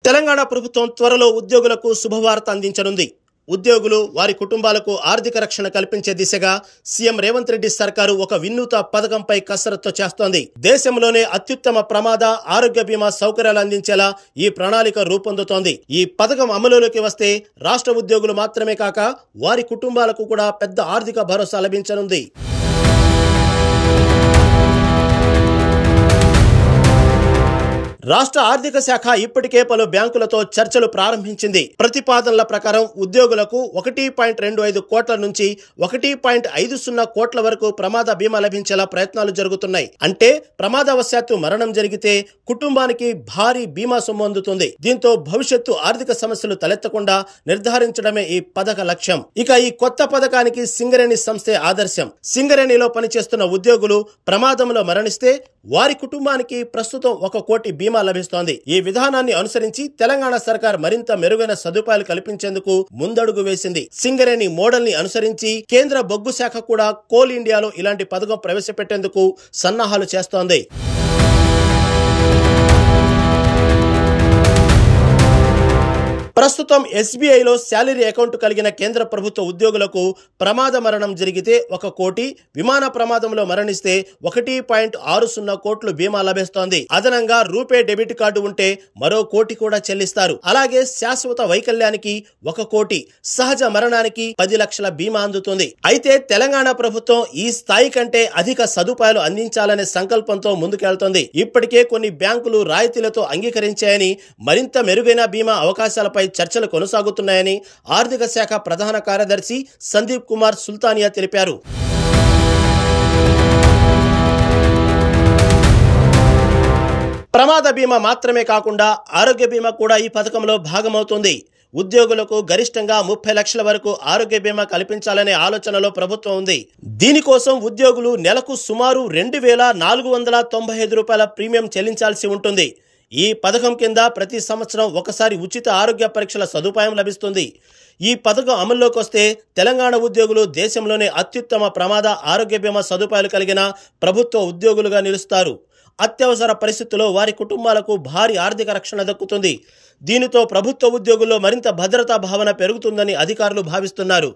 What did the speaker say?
తెలంగాణ ప్రభుత్వం త్వరలో ఉద్యోగులకు శుభవార్త అందించనుంది. ఉద్యోగులు వారి కుటుంబాలకు ఆర్థిక రక్షణ కల్పించే దిశగా సీఎం రేవంత్ రెడ్డి సర్కారు ఒక వినూత్న పథకంపై కసరత్తు చేస్తోంది. దేశంలోనే అత్యుత్తమ ప్రమాద ఆరోగ్య బీమా సౌకర్యాలు అందించేలా ఈ ప్రణాళిక రూపొందుతోంది. ఈ పథకం అమలులోకి వస్తే రాష్ట్ర ఉద్యోగులు మాత్రమే కాక వారి కుటుంబాలకు కూడా పెద్ద ఆర్థిక భరోసా లభించనుంది. రాష్ట్ర ఆర్థిక శాఖ ఇప్పటికే పలు బ్యాంకులతో చర్చలు ప్రారంభించింది. ప్రతిపాదనల ప్రకారం ఉద్యోగులకు 1.25 కోట్ల నుంచి 1.50 కోట్ల వరకు ప్రమాద బీమా లభించేలా ప్రయత్నాలు జరుగుతున్నాయి. అంటే ప్రమాదవశాత్తు మరణం జరిగితే కుటుంబానికి భారీ బీమా సొమ్ము అందుతుంది. దీంతో భవిష్యత్తు ఆర్థిక సమస్యలు తలెత్తకుండా నిర్ధారించడమే ఈ పథక లక్ష్యం. ఇక ఈ కొత్త పథకానికి సింగరేణి సంస్థే ఆదర్శం. సింగరేణిలో పనిచేస్తున్న ఉద్యోగులు ప్రమాదంలో మరణిస్తే వారి కుటుంబానికి ప్రస్తుతం 1 కోటి బీమా లభిస్తోంది. ఈ విధానాన్ని అనుసరించి తెలంగాణ సర్కార్ మరింత మెరుగైన సదుపాయాలు కల్పించేందుకు ముందడుగు వేసింది. సింగరేణి మోడల్ ని అనుసరించి కేంద్ర బొగ్గు శాఖ కూడా కోల్ ఇండియాలో ఇలాంటి పథకం ప్రవేశపెట్టేందుకు సన్నాహాలు చేస్తోంది. ప్రస్తుతం ఎస్బీఐలో శాలరీ అకౌంట్ కలిగిన కేంద్ర ప్రభుత్వ ఉద్యోగులకు ప్రమాద మరణం జరిగితే 1 కోటి, విమాన ప్రమాదంలో మరణిస్తే 1.60 కోట్లు బీమా లభిస్తోంది. అదనంగా రూపే డెబిట్ కార్డు ఉంటే మరో కోటి కూడా చెల్లిస్తారు. అలాగే శాశ్వత వైకల్యానికి 1 కోటి, సహజ మరణానికి 10 లక్షల బీమా అందుతుంది. అయితే తెలంగాణ ప్రభుత్వం ఈ స్థాయి కంటే అధిక సదుపాయాలు అందించాలనే సంకల్పంతో ముందుకెళ్తోంది. ఇప్పటికే కొన్ని బ్యాంకులు రాయితీలతో అంగీకరించాయని, మరింత మెరుగైన బీమా అవకాశాలపై చర్చలు కొనసాగుతున్నాయని ఆర్థిక శాఖ ప్రధాన కార్యదర్శి సందీప్ కుమార్ సుల్తానియా తెలిపారు. ప్రమాద బీమా మాత్రమే కాకుండా ఆరోగ్య బీమా కూడా ఈ పథకంలో భాగమవుతుంది. ఉద్యోగులకు గరిష్టంగా 30 లక్షల వరకు ఆరోగ్య బీమా కల్పించాలనే ఆలోచనలో ప్రభుత్వం ఉంది. దీనికోసం ఉద్యోగులు నెలకు సుమారు 2,495 రూపాయల ప్రీమియం చెల్లించాల్సి ఉంటుంది. ఈ పథకం కింద ప్రతి సంవత్సరం ఒకసారి ఉచిత ఆరోగ్య పరీక్షల సదుపాయం లభిస్తుంది. ఈ పథకం అమల్లోకి వస్తే తెలంగాణ ఉద్యోగులు దేశంలోనే అత్యుత్తమ ప్రమాద ఆరోగ్య బీమా సదుపాయాలు కలిగిన ప్రభుత్వ ఉద్యోగులుగా నిలుస్తారు. అత్యవసర పరిస్థితుల్లో వారి కుటుంబాలకు భారీ ఆర్థిక రక్షణ దక్కుతుంది. దీనితో ప్రభుత్వ ఉద్యోగుల్లో మరింత భద్రతా భావన పెరుగుతుందని అధికారులు భావిస్తున్నారు.